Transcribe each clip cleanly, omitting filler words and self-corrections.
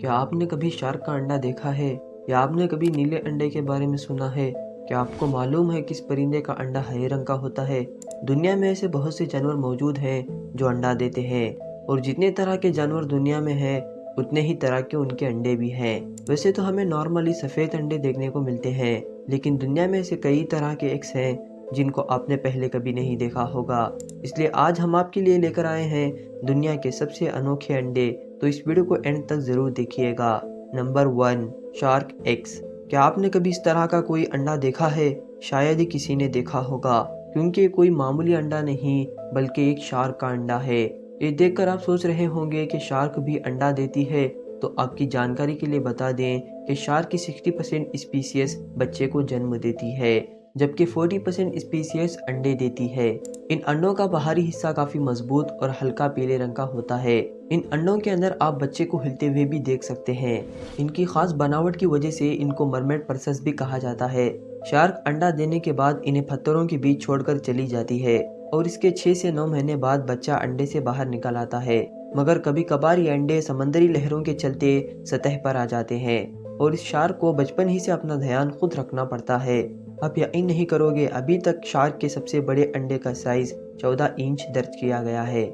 क्या आपने कभी शार्क का अंडा देखा है या आपने कभी नीले अंडे के बारे में सुना है? क्या आपको मालूम है किस परिंदे का अंडा हरे रंग का होता है? दुनिया में ऐसे बहुत से जानवर मौजूद हैं जो अंडा देते हैं और जितने तरह के जानवर दुनिया में हैं उतने ही तरह के उनके अंडे भी हैं। वैसे तो हमें नॉर्मली सफ़ेद अंडे देखने को मिलते हैं, लेकिन दुनिया में ऐसे कई तरह के एग्स हैं जिनको आपने पहले कभी नहीं देखा होगा। इसलिए आज हम आपके लिए लेकर आए हैं दुनिया के सबसे अनोखे अंडे, तो इस वीडियो को एंड तक ज़रूर देखिएगा। Number 1, shark eggs. क्या आपने कभी इस तरह का कोई अंडा देखा है? शायद ही किसी ने देखा होगा, क्योंकि ये कोई मामूली अंडा नहीं बल्कि एक शार्क का अंडा है। ये देखकर आप सोच रहे होंगे कि शार्क भी अंडा देती है, तो आपकी जानकारी के लिए बता दें कि शार्क की 60% स्पीसीज बच्चे को जन्म देती है, जबकि 40% स्पीसीज अंडे देती है। इन अंडों का बाहरी हिस्सा काफी मजबूत और हल्का पीले रंग का होता है। इन अंडों के अंदर आप बच्चे को हिलते हुए भी देख सकते हैं। इनकी खास बनावट की वजह से इनको मरमेड पर्सस भी कहा जाता है। शार्क अंडा देने के बाद इन्हें पत्थरों के बीच छोड़कर चली जाती है और इसके 6 से 9 महीने बाद बच्चा अंडे से बाहर निकल आता है। मगर कभी कभार ये अंडे समंदरी लहरों के चलते सतह पर आ जाते हैं और इस शार्क को बचपन ही से अपना ध्यान खुद रखना पड़ता है। आप यकीन नहीं करोगे, अभी तक शार्क के सबसे बड़े अंडे का साइज 14 इंच दर्ज किया गया है।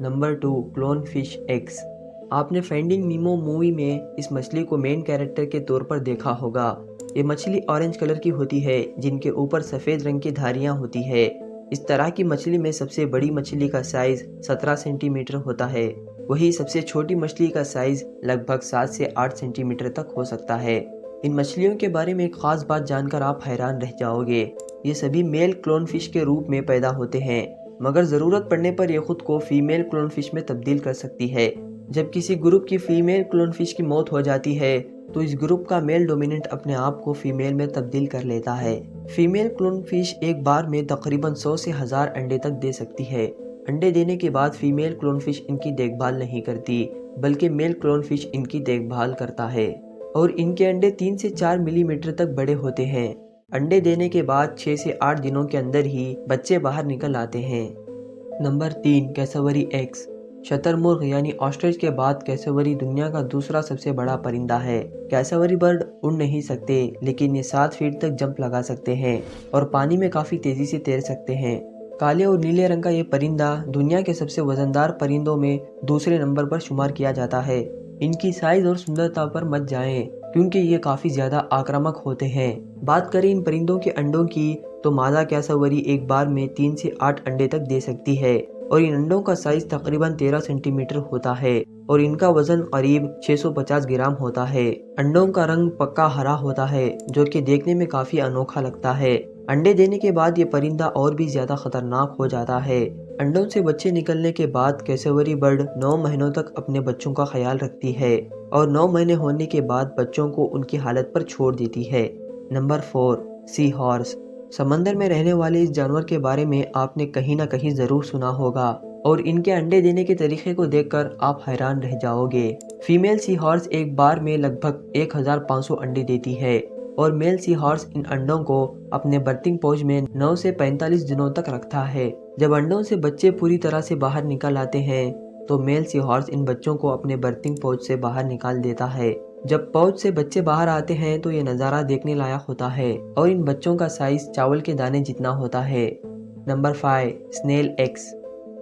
Number 2, clown fish eggs. आपने फाइंडिंग नीमो मूवी में इस मछली को मेन कैरेक्टर के तौर पर देखा होगा। ये मछली ऑरेंज कलर की होती है जिनके ऊपर सफ़ेद रंग की धारियां होती है। इस तरह की मछली में सबसे बड़ी मछली का साइज 17 सेंटीमीटर होता है, वही सबसे छोटी मछली का साइज लगभग 7 से 8 सेंटीमीटर तक हो सकता है। इन मछलियों के बारे में एक खास बात जानकर आप हैरान रह जाओगे। ये सभी मेल क्लोन फिश के रूप में पैदा होते हैं, मगर ज़रूरत पड़ने पर यह खुद को फीमेल क्लोन फिश में तब्दील कर सकती है। जब किसी ग्रुप की फीमेल क्लोन फिश की मौत हो जाती है तो इस ग्रुप का मेल डोमिनेंट अपने आप को फीमेल में तब्दील कर लेता है। फीमेल क्लोन फिश एक बार में तकरीबन 100 से 1000 अंडे तक दे सकती है। अंडे देने के बाद फीमेल क्लोन फिश इनकी देखभाल नहीं करती, बल्कि मेल क्लोन फिश इनकी देखभाल करता है और इनके अंडे 3 से 4 मिलीमीटर तक बड़े होते हैं। अंडे देने के बाद 6 से 8 दिनों के अंदर ही बच्चे बाहर निकल आते हैं। Number 3, कैसवरी eggs. शतरमुर्ग यानी ऑस्ट्रिच के बाद कैसवरी दुनिया का दूसरा सबसे बड़ा परिंदा है। कैसवरी बर्ड उड़ नहीं सकते, लेकिन ये 7 फीट तक जंप लगा सकते हैं और पानी में काफ़ी तेज़ी से तैर सकते हैं। काले और नीले रंग का ये परिंदा दुनिया के सबसे वजनदार परिंदों में दूसरे नंबर पर शुमार किया जाता है। इनकी साइज और सुंदरता पर मत जाएं, क्योंकि ये काफ़ी ज़्यादा आक्रामक होते हैं। बात करें इन परिंदों के अंडों की, तो मादा कैसवरी एक बार में 3 से 8 अंडे तक दे सकती है और इन अंडों का साइज तकरीबन 13 सेंटीमीटर होता है और इनका वजन करीब 650 ग्राम होता है। अंडों का रंग पक्का हरा होता है, जो कि देखने में काफ़ी अनोखा लगता है। अंडे देने के बाद ये परिंदा और भी ज़्यादा खतरनाक हो जाता है। अंडों से बच्चे निकलने के बाद कैसवरी बर्ड 9 महीनों तक अपने बच्चों का ख्याल रखती है और 9 महीने होने के बाद बच्चों को उनकी हालत पर छोड़ देती है। Number 4, sea horse. समंदर में रहने वाले इस जानवर के बारे में आपने कहीं ना कहीं ज़रूर सुना होगा और इनके अंडे देने के तरीके को देखकर आप हैरान रह जाओगे। फीमेल सी हॉर्स एक बार में लगभग 1500 अंडे देती है और मेल सी हॉर्स इन अंडों को अपने बर्थिंग पाउच में 9 से 45 दिनों तक रखता है। जब अंडों से बच्चे पूरी तरह से बाहर निकल आते हैं तो मेल सी हॉर्स इन बच्चों को अपने बर्थिंग पाउच से बाहर निकाल देता है। जब पाउच से बच्चे बाहर आते हैं तो ये नज़ारा देखने लायक होता है और इन बच्चों का साइज चावल के दाने जितना होता है। Number 5, snail eggs.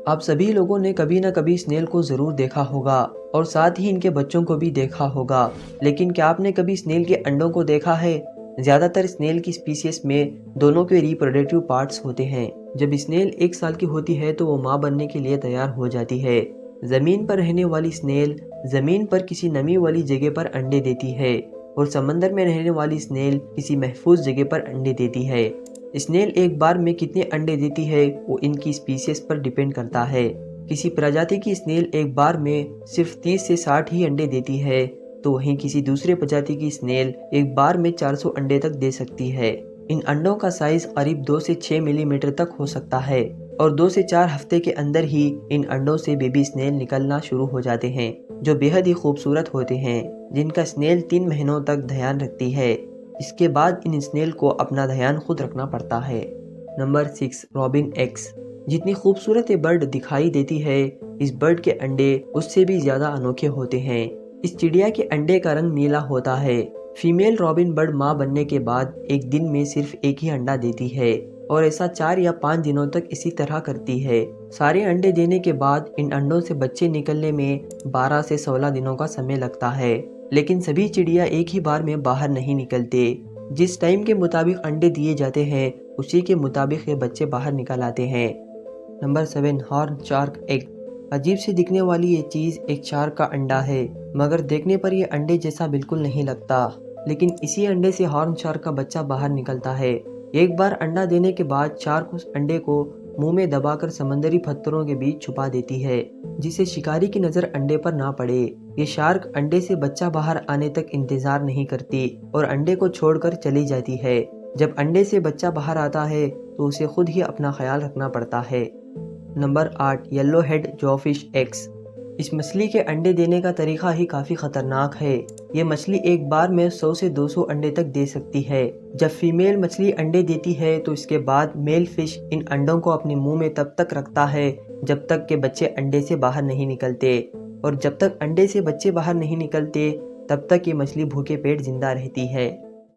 आप सभी लोगों ने कभी ना कभी स्नेल को ज़रूर देखा होगा और साथ ही इनके बच्चों को भी देखा होगा, लेकिन क्या आपने कभी स्नेल के अंडों को देखा है? ज़्यादातर स्नेल की स्पीसीज में दोनों के रिप्रोडक्टिव पार्ट्स होते हैं। जब स्नेल 1 साल की होती है तो वो माँ बनने के लिए तैयार हो जाती है। ज़मीन पर रहने वाली स्नेल ज़मीन पर किसी नमी वाली जगह पर अंडे देती है और समंदर में रहने वाली स्नेल किसी महफूज जगह पर अंडे देती है। स्नेल एक बार में कितने अंडे देती है वो इनकी स्पीसीज पर डिपेंड करता है। किसी प्रजाति की स्नेल एक बार में सिर्फ 30 से 60 ही अंडे देती है, तो वहीं किसी दूसरे प्रजाति की स्नेल एक बार में 400 अंडे तक दे सकती है। इन अंडों का साइज करीब 2 से 6 मिलीमीटर तक हो सकता है और 2 से 4 हफ्ते के अंदर ही इन अंडों से बेबी स्नेल निकलना शुरू हो जाते हैं, जो बेहद ही खूबसूरत होते हैं, जिनका स्नेल 3 महीनों तक ध्यान रखती है। इसके बाद इन स्नेल को अपना ध्यान खुद रखना पड़ता है। Number 6, robin eggs. जितनी खूबसूरत ये बर्ड दिखाई देती है, इस बर्ड के अंडे उससे भी ज़्यादा अनोखे होते हैं। इस चिड़िया के अंडे का रंग नीला होता है। फीमेल रॉबिन बर्ड मां बनने के बाद एक दिन में सिर्फ एक ही अंडा देती है और ऐसा 4 या 5 दिनों तक इसी तरह करती है। सारे अंडे देने के बाद इन अंडों से बच्चे निकलने में 12 से 16 दिनों का समय लगता है, लेकिन सभी चिड़िया एक ही बार में बाहर नहीं निकलते। जिस टाइम के मुताबिक अंडे दिए जाते हैं उसी के मुताबिक ये बच्चे बाहर निकल आते हैं। Number 7, horn shark egg. अजीब से दिखने वाली ये चीज़ एक शार्क का अंडा है, मगर देखने पर ये अंडे जैसा बिल्कुल नहीं लगता। लेकिन इसी अंडे से हॉर्न शार्क का बच्चा बाहर निकलता है। एक बार अंडा देने के बाद शार्क उस अंडे को मुंह में दबाकर समंदरी पत्थरों के बीच छुपा देती है, जिससे शिकारी की नज़र अंडे पर ना पड़े। ये शार्क अंडे से बच्चा बाहर आने तक इंतजार नहीं करती और अंडे को छोड़कर चली जाती है। जब अंडे से बच्चा बाहर आता है तो उसे खुद ही अपना ख्याल रखना पड़ता है। Number 8, yellow head jawfish eggs. इस मछली के अंडे देने का तरीका ही काफ़ी ख़तरनाक है। ये मछली एक बार में 100 से 200 अंडे तक दे सकती है। जब फीमेल मछली अंडे देती है तो इसके बाद मेल फिश इन अंडों को अपने मुंह में तब तक रखता है जब तक के बच्चे अंडे से बाहर नहीं निकलते, और जब तक अंडे से बच्चे बाहर नहीं निकलते तब तक ये मछली भूखे पेट जिंदा रहती है।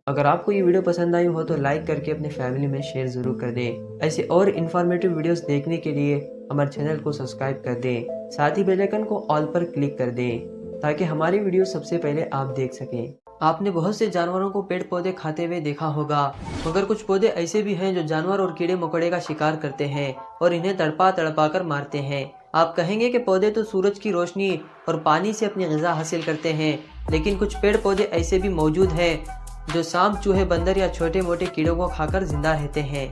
अगर आपको ये वीडियो पसंद आई हो तो लाइक करके अपने फैमिली में शेयर ज़रूर कर दें। ऐसे और इन्फॉर्मेटिव वीडियोस देखने के लिए हमारे चैनल को सब्सक्राइब कर दें, साथ ही बेल आइकन को ऑल पर क्लिक कर दें ताकि हमारी वीडियो सबसे पहले आप देख सकें। आपने बहुत से जानवरों को पेड़ पौधे खाते हुए देखा होगा, मगर कुछ पौधे ऐसे भी हैं जो जानवर और कीड़े मकोड़े का शिकार करते हैं और इन्हें तड़पा तड़पा कर मारते हैं। आप कहेंगे कि पौधे तो सूरज की रोशनी और पानी से अपनी ग़िज़ा हासिल करते हैं, लेकिन कुछ पेड़ पौधे ऐसे भी मौजूद हैं जो सांप, चूहे, बंदर या छोटे मोटे कीड़ों को खाकर जिंदा रहते हैं।